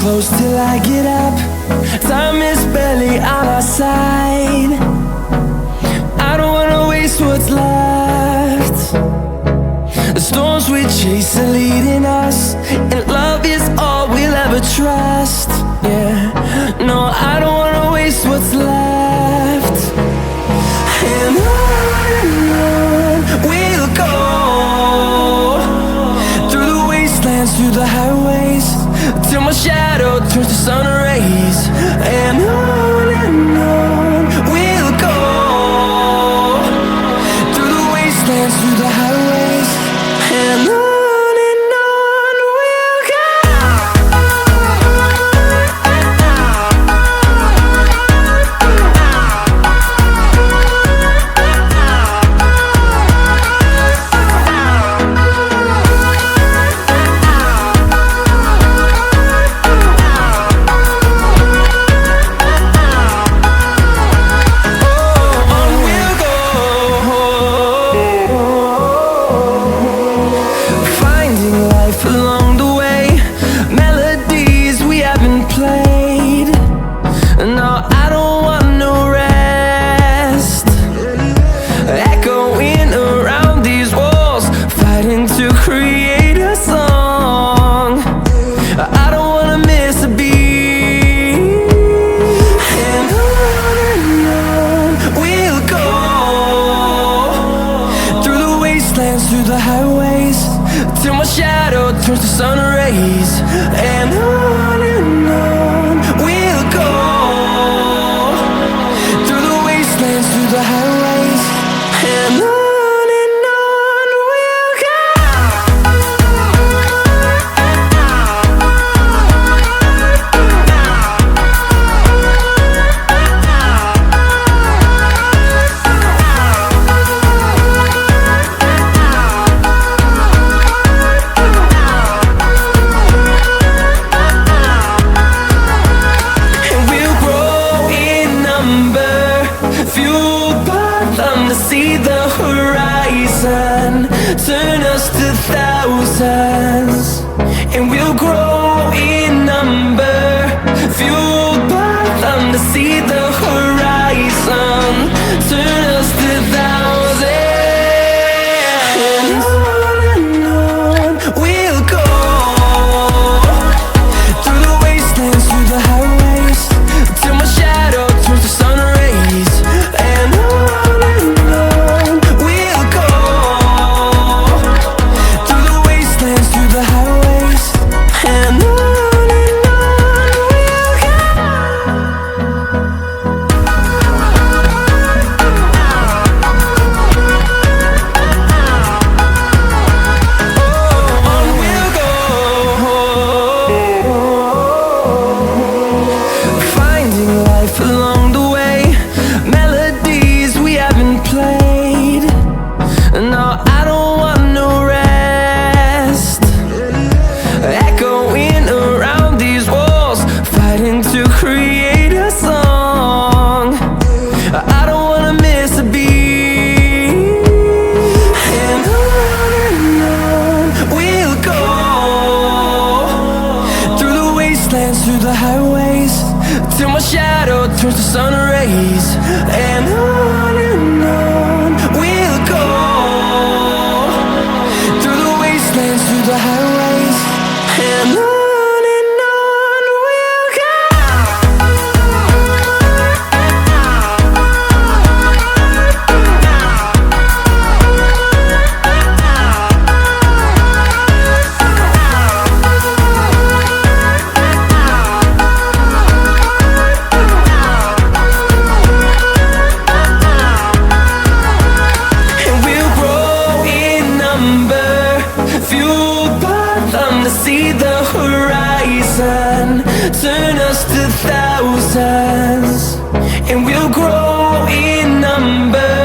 close till I get up. Time is barely on our side. I don't wanna waste what's left. The storms we chase are leading us, and love is all we'll ever trust. Yeah, no, I don't wanna waste what's left. And on we'll go, through the wastelands, through the highways, till my shadow turns to sun rays. And on we'll go, through the wastelands, through the highways, and on we'll go. Along the way, melodies we haven't played. No, I don't want no rest. Echoing around these walls, fighting to create a song. I don't wanna miss a beat. And on we'll go, through the wastelands, through the highways, till my shadow turns to sun rays. And on we'll go, through the wastelands, through the highways, and on we'll go. Fueled by them to see the horizon, turn us to thousands, and we'll grow in number. Fueled by them to see the horizon, turn us to thousands, and on we'll go, through the wastelands, through the highways, till my shadow turns to sun rays. And on we'll go, through the wastelands, through the highways, and on we'll go. On we'll go, finding life along the way, melodies we haven't played. No, I don't want no rest. Echoing around these walls, fighting to create a song. I don't wanna miss a beat. And on we'll go, through the wastelands, through the highways, till my shadow turns to sun rays. And on we'll go, through the wastelands, through the highways, and on we'll go. Fueled by them to see the horizon, turn us to thousands, and we'll grow in number.